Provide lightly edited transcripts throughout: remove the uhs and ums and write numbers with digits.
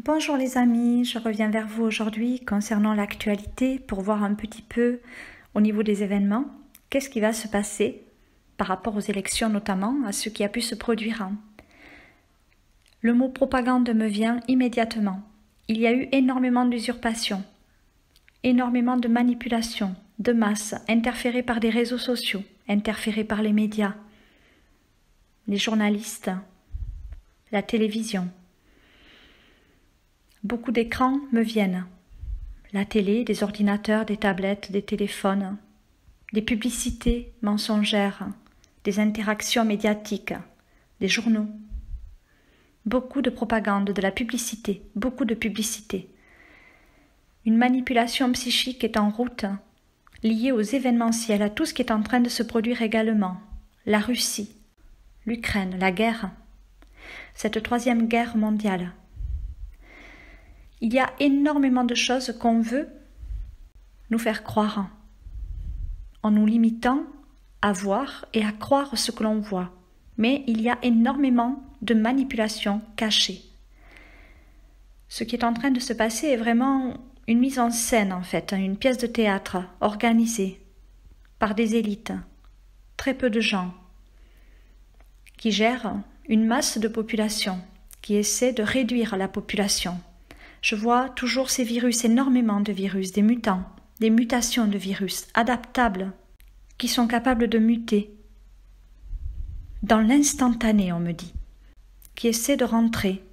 Bonjour les amis, je reviens vers vous aujourd'hui concernant l'actualité pour voir un petit peu au niveau des événements, qu'est-ce qui va se passer par rapport aux élections notamment, à ce qui a pu se produire. Le mot propagande me vient immédiatement. Il y a eu énormément d'usurpation, énormément de manipulation, de masse, interférées par des réseaux sociaux, interférées par les médias, les journalistes, la télévision. Beaucoup d'écrans me viennent. La télé, des ordinateurs, des tablettes, des téléphones, des publicités mensongères, des interactions médiatiques, des journaux. Beaucoup de propagande, de la publicité, beaucoup de publicité. Une manipulation psychique est en route, liée aux événementiels, à tout ce qui est en train de se produire également. La Russie, l'Ukraine, la guerre, cette troisième guerre mondiale. Il y a énormément de choses qu'on veut nous faire croire, en nous limitant à voir et à croire ce que l'on voit. Mais il y a énormément de manipulations cachées. Ce qui est en train de se passer est vraiment une mise en scène en fait, une pièce de théâtre organisée par des élites, très peu de gens, qui gèrent une masse de population, qui essaient de réduire la population. Je vois toujours ces virus, énormément de virus, des mutants, des mutations de virus adaptables, qui sont capables de muter dans l'instantané, on me dit, qui essaient de rentrer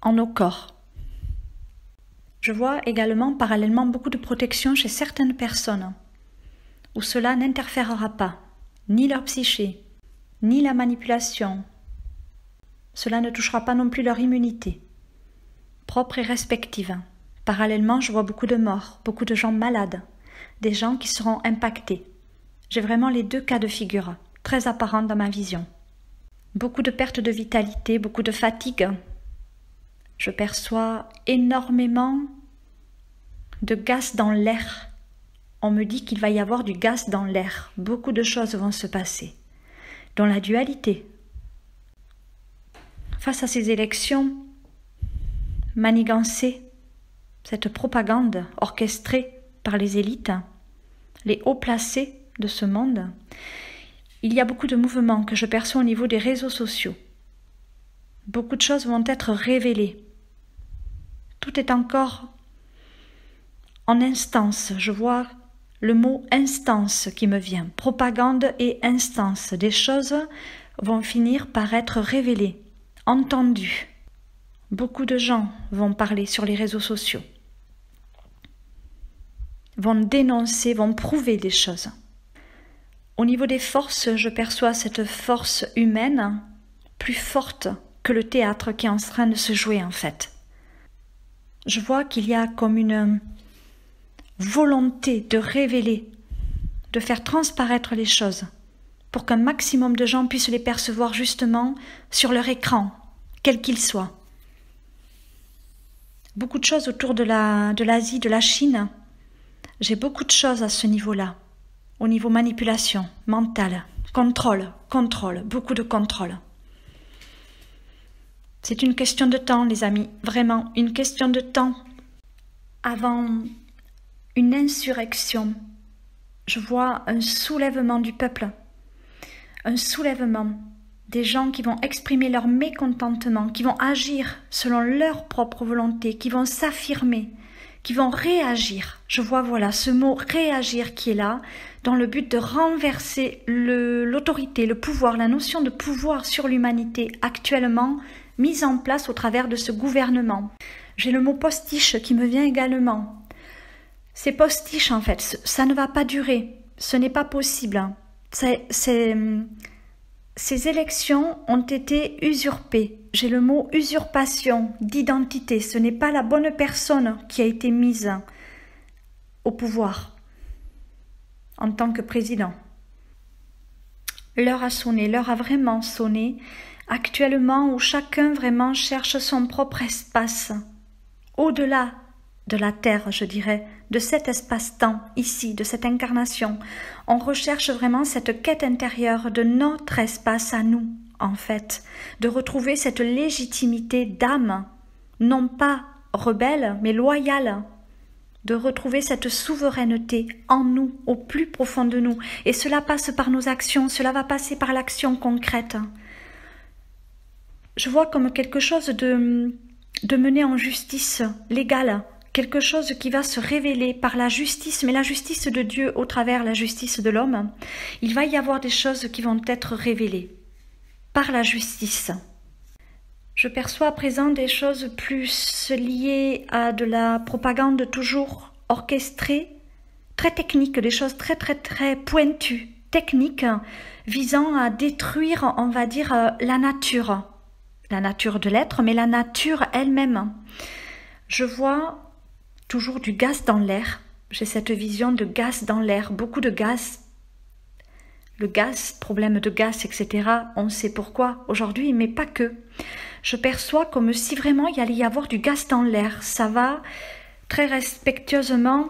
en nos corps. Je vois également parallèlement beaucoup de protection chez certaines personnes, où cela n'interférera pas, ni leur psyché, ni la manipulation. Cela ne touchera pas non plus leur immunité propre et respective. Parallèlement, je vois beaucoup de morts, beaucoup de gens malades, des gens qui seront impactés. J'ai vraiment les deux cas de figure, très apparents dans ma vision. Beaucoup de perte de vitalité, beaucoup de fatigue. Je perçois énormément de gaz dans l'air. On me dit qu'il va y avoir du gaz dans l'air. Beaucoup de choses vont se passer. Dans la dualité. Face à ces élections, manigancée, cette propagande orchestrée par les élites, les hauts placés de ce monde, il y a beaucoup de mouvements que je perçois au niveau des réseaux sociaux. Beaucoup de choses vont être révélées. Tout est encore en instance. Je vois le mot instance qui me vient. Propagande et instance. Des choses vont finir par être révélées, entendues. Beaucoup de gens vont parler sur les réseaux sociaux, vont dénoncer, vont prouver des choses. Au niveau des forces, je perçois cette force humaine plus forte que le théâtre qui est en train de se jouer en fait. Je vois qu'il y a comme une volonté de révéler, de faire transparaître les choses pour qu'un maximum de gens puissent les percevoir justement sur leur écran, quel qu'il soit. Beaucoup de choses autour de l'Asie, de la Chine. J'ai beaucoup de choses à ce niveau-là, au niveau manipulation, mentale, contrôle, beaucoup de contrôle. C'est une question de temps, les amis, vraiment, une question de temps. Avant une insurrection, je vois un soulèvement du peuple, un soulèvement des gens qui vont exprimer leur mécontentement, qui vont agir selon leur propre volonté, qui vont s'affirmer, qui vont réagir. Je vois voilà ce mot réagir qui est là, dans le but de renverser l'autorité, le pouvoir, la notion de pouvoir sur l'humanité actuellement mise en place au travers de ce gouvernement. J'ai le mot postiche qui me vient également. Ces postiches en fait, ça ne va pas durer, ce n'est pas possible. Ces élections ont été usurpées. J'ai le mot usurpation d'identité. Ce n'est pas la bonne personne qui a été mise au pouvoir en tant que président. L'heure a sonné, l'heure a vraiment sonné. Actuellement, où chacun vraiment cherche son propre espace, au-delà de la Terre, je dirais, de cet espace-temps, ici, de cette incarnation. On recherche vraiment cette quête intérieure de notre espace à nous, en fait, de retrouver cette légitimité d'âme non pas rebelle, mais loyale, de retrouver cette souveraineté en nous, au plus profond de nous. Et cela passe par nos actions, cela va passer par l'action concrète. Je vois comme quelque chose de mener en justice légale, quelque chose qui va se révéler par la justice, mais la justice de Dieu au travers la justice de l'homme. Il va y avoir des choses qui vont être révélées par la justice. Je perçois à présent des choses plus liées à de la propagande toujours orchestrée, très technique, des choses très pointues, techniques, visant à détruire, on va dire, la nature de l'être, mais la nature elle-même. Je vois toujours du gaz dans l'air, j'ai cette vision de gaz dans l'air, beaucoup de gaz. Le gaz, problème de gaz, etc., on sait pourquoi aujourd'hui, mais pas que. Je perçois comme si vraiment il allait y avoir du gaz dans l'air. Ça va très respectueusement,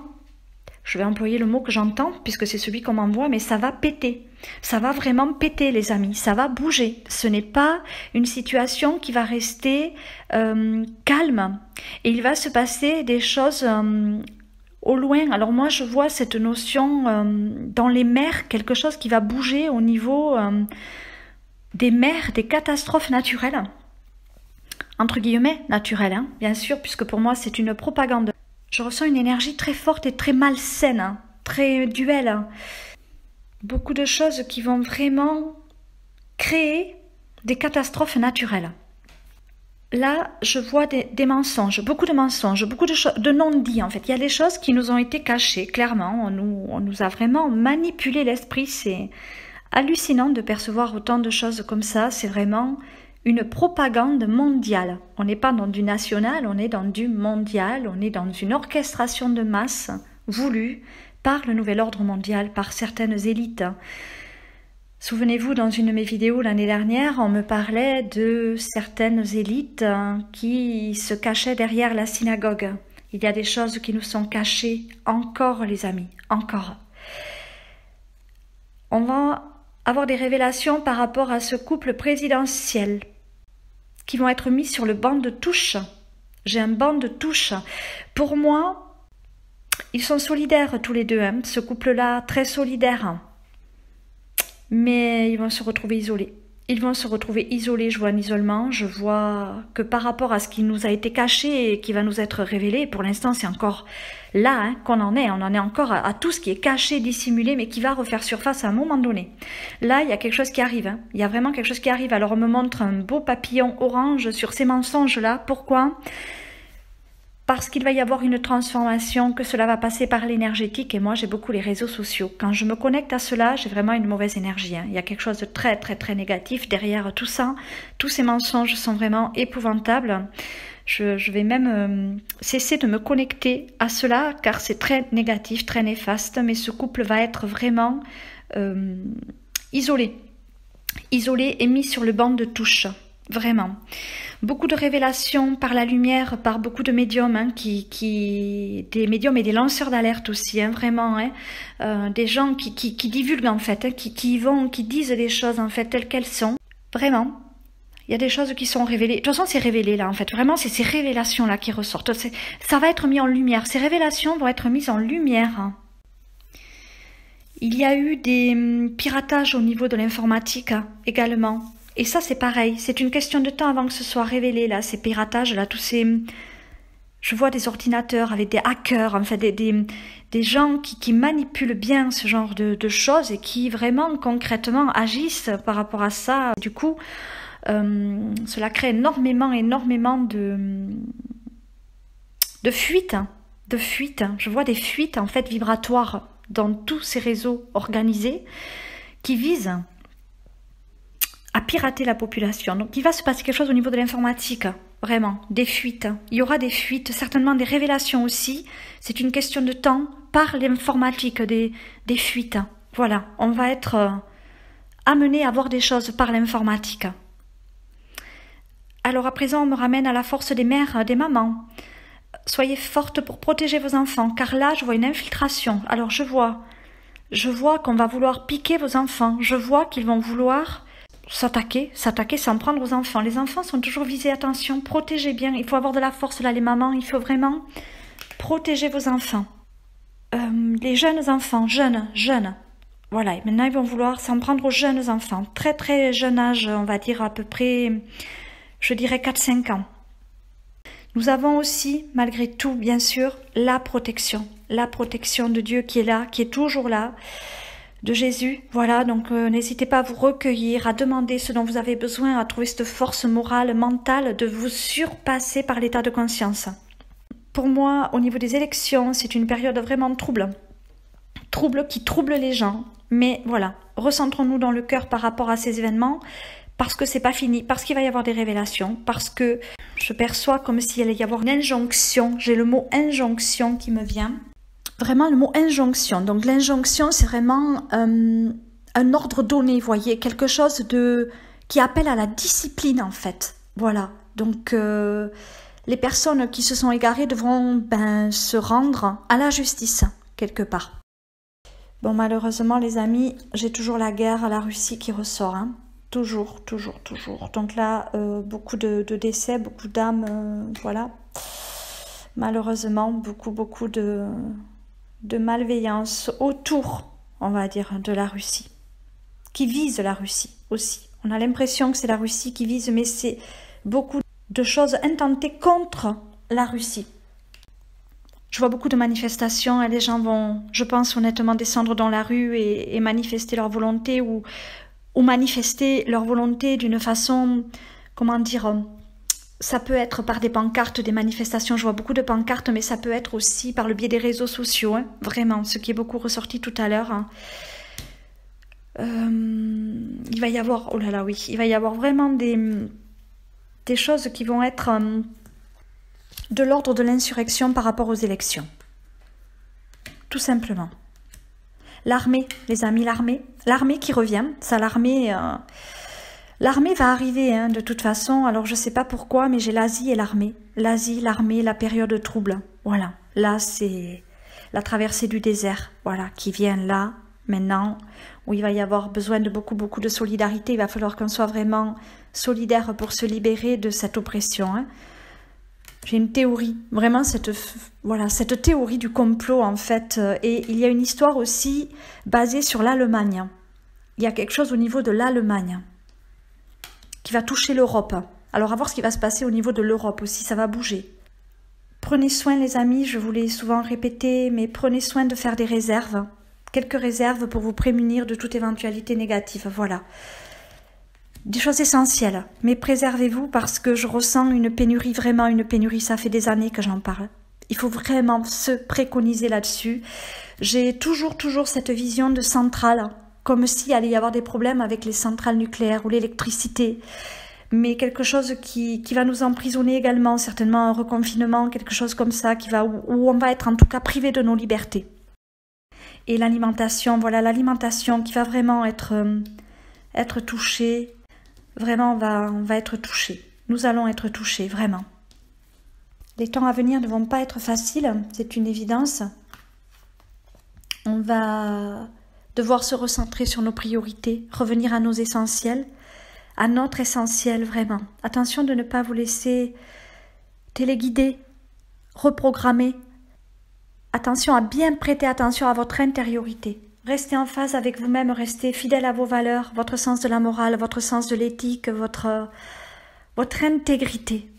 je vais employer le mot que j'entends, puisque c'est celui qu'on m'envoie, mais ça va péter. Ça va vraiment péter, les amis, ça va bouger. Ce n'est pas une situation qui va rester calme. Et il va se passer des choses au loin. Alors moi, je vois cette notion dans les mers, quelque chose qui va bouger au niveau des mers, des catastrophes naturelles. Entre guillemets, naturelles, hein, bien sûr, puisque pour moi, c'est une propagande. Je ressens une énergie très forte et très malsaine, hein, très duel. Beaucoup de choses qui vont vraiment créer des catastrophes naturelles. Là, je vois des mensonges, beaucoup de de non-dits en fait. Il y a des choses qui nous ont été cachées, clairement. On nous a vraiment manipulé l'esprit. C'est hallucinant de percevoir autant de choses comme ça. C'est vraiment une propagande mondiale. On n'est pas dans du national, on est dans du mondial. On est dans une orchestration de masse voulue par le nouvel ordre mondial, par certaines élites. Souvenez-vous, dans une de mes vidéos l'année dernière, on me parlait de certaines élites qui se cachaient derrière la synagogue. Il y a des choses qui nous sont cachées encore, les amis, encore. On va avoir des révélations par rapport à ce couple présidentiel qui vont être mis sur le banc de touche. J'ai un banc de touche. Pour moi, ils sont solidaires tous les deux, hein, ce couple-là, très solidaire. Mais ils vont se retrouver isolés. Ils vont se retrouver isolés, je vois un isolement, je vois que par rapport à ce qui nous a été caché et qui va nous être révélé, pour l'instant c'est encore là hein, qu'on en est, on en est encore à tout ce qui est caché, dissimulé, mais qui va refaire surface à un moment donné. Là, il y a quelque chose qui arrive, hein. Il y a vraiment quelque chose qui arrive. Alors on me montre un beau papillon orange sur ces mensonges-là, pourquoi ? Parce qu'il va y avoir une transformation, que cela va passer par l'énergétique, et moi j'ai beaucoup les réseaux sociaux. Quand je me connecte à cela, j'ai vraiment une mauvaise énergie. Hein. Il y a quelque chose de très négatif derrière tout ça. Tous ces mensonges sont vraiment épouvantables. Je vais même cesser de me connecter à cela, car c'est très négatif, très néfaste, mais ce couple va être vraiment isolé et mis sur le banc de touche. Vraiment. Beaucoup de révélations par la lumière, par beaucoup de médiums, hein, des médiums et des lanceurs d'alerte aussi, hein, vraiment, hein, des gens qui divulguent en fait, hein, qui disent les choses en fait telles qu'elles sont. Vraiment, il y a des choses qui sont révélées. De toute façon, c'est révélé là en fait. Vraiment, c'est ces révélations là qui ressortent. Ça va être mis en lumière. Ces révélations vont être mises en lumière. Hein. Il y a eu des piratages au niveau de l'informatique hein, également. Et ça, c'est pareil. C'est une question de temps avant que ce soit révélé, là, ces piratages, là, tous ces... Je vois des ordinateurs avec des hackers, en fait, des gens qui manipulent bien ce genre de choses et qui vraiment, concrètement, agissent par rapport à ça. Du coup, cela crée énormément de fuites. Je vois des fuites, en fait, vibratoires dans tous ces réseaux organisés qui visent à pirater la population. Donc il va se passer quelque chose au niveau de l'informatique, vraiment, des fuites. Il y aura des fuites, certainement des révélations aussi. C'est une question de temps par l'informatique, des fuites. Voilà, on va être amené à voir des choses par l'informatique. Alors à présent, on me ramène à la force des mères, des mamans. Soyez fortes pour protéger vos enfants, car là, je vois une infiltration. Alors je vois qu'on va vouloir piquer vos enfants. Je vois qu'ils vont vouloir s'attaquer, s'en prendre aux enfants. Les enfants sont toujours visés, attention, protégez bien. Il faut avoir de la force là, les mamans, il faut vraiment protéger vos enfants. Les jeunes enfants, jeunes, voilà, et maintenant ils vont vouloir s'en prendre aux jeunes enfants, très très jeune âge, on va dire à peu près, je dirais 4-5 ans. Nous avons aussi, malgré tout, bien sûr, la protection de Dieu qui est là, qui est toujours là, de Jésus. Voilà, donc n'hésitez pas à vous recueillir, à demander ce dont vous avez besoin, à trouver cette force morale, mentale, de vous surpasser par l'état de conscience. Pour moi, au niveau des élections, c'est une période vraiment trouble qui trouble les gens. Mais voilà, recentrons-nous dans le cœur par rapport à ces événements, parce que c'est pas fini, parce qu'il va y avoir des révélations, parce que je perçois comme s'il allait y avoir une injonction. J'ai le mot injonction qui me vient. Vraiment le mot injonction. Donc l'injonction, c'est vraiment un ordre donné, vous voyez, quelque chose qui appelle à la discipline en fait. Voilà, donc les personnes qui se sont égarées devront se rendre à la justice, quelque part. Bon, malheureusement, les amis, j'ai toujours la guerre à la Russie qui ressort. Hein. Toujours. Donc là, beaucoup de décès, beaucoup d'âmes, voilà. Malheureusement, beaucoup de malveillance autour, on va dire, de la Russie. Qui vise la Russie aussi. On a l'impression que c'est la Russie qui vise, mais c'est beaucoup de choses intentées contre la Russie. Je vois beaucoup de manifestations et les gens vont, je pense honnêtement, descendre dans la rue et manifester leur volonté ou manifester leur volonté d'une façon, comment dire, ça peut être par des pancartes, des manifestations, je vois beaucoup de pancartes, mais ça peut être aussi par le biais des réseaux sociaux, hein, vraiment, ce qui est beaucoup ressorti tout à l'heure. Hein. Il va y avoir, oh là là, oui, il va y avoir vraiment des choses qui vont être de l'ordre de l'insurrection par rapport aux élections. Tout simplement. L'armée, les amis, l'armée qui revient, ça l'armée va arriver hein, de toute façon, alors je sais pas pourquoi, mais j'ai l'Asie et l'armée. L'Asie, l'armée, la période trouble, voilà. Là, c'est la traversée du désert, voilà, qui vient là, maintenant, où il va y avoir besoin de beaucoup de solidarité, il va falloir qu'on soit vraiment solidaire pour se libérer de cette oppression, hein. J'ai une théorie, vraiment cette théorie du complot en fait. Et il y a une histoire aussi basée sur l'Allemagne. Il y a quelque chose au niveau de l'Allemagne qui va toucher l'Europe. Alors à voir ce qui va se passer au niveau de l'Europe aussi, ça va bouger. Prenez soin les amis, je vous l'ai souvent répété, mais prenez soin de faire des réserves. Quelques réserves pour vous prémunir de toute éventualité négative, voilà. Des choses essentielles, mais préservez-vous parce que je ressens une pénurie, vraiment une pénurie, ça fait des années que j'en parle. Il faut vraiment se préconiser là-dessus. J'ai toujours cette vision de centrale, comme s'il allait y avoir des problèmes avec les centrales nucléaires ou l'électricité, mais quelque chose qui va nous emprisonner également, certainement un reconfinement, quelque chose comme ça, où on va être en tout cas privé de nos libertés. Et l'alimentation, voilà, l'alimentation qui va vraiment être touchée. Vraiment, on va être touchés. Nous allons être touchés, vraiment. Les temps à venir ne vont pas être faciles, c'est une évidence. On va devoir se recentrer sur nos priorités, revenir à nos essentiels, à notre essentiel, vraiment. Attention de ne pas vous laisser téléguider, reprogrammer. Attention à bien prêter attention à votre intériorité. Restez en phase avec vous-même, restez fidèle à vos valeurs, votre sens de la morale, votre sens de l'éthique, votre intégrité.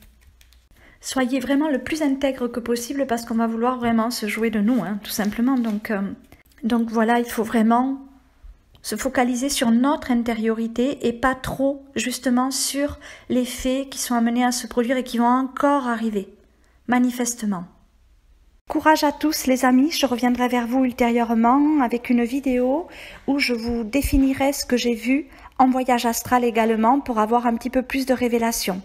Soyez vraiment le plus intègre que possible parce qu'on va vouloir vraiment se jouer de nous, hein, tout simplement. Donc voilà, il faut vraiment se focaliser sur notre intériorité et pas trop justement sur les faits qui sont amenés à se produire et qui vont encore arriver, manifestement. Courage à tous les amis, je reviendrai vers vous ultérieurement avec une vidéo où je vous définirai ce que j'ai vu en voyage astral également pour avoir un petit peu plus de révélations.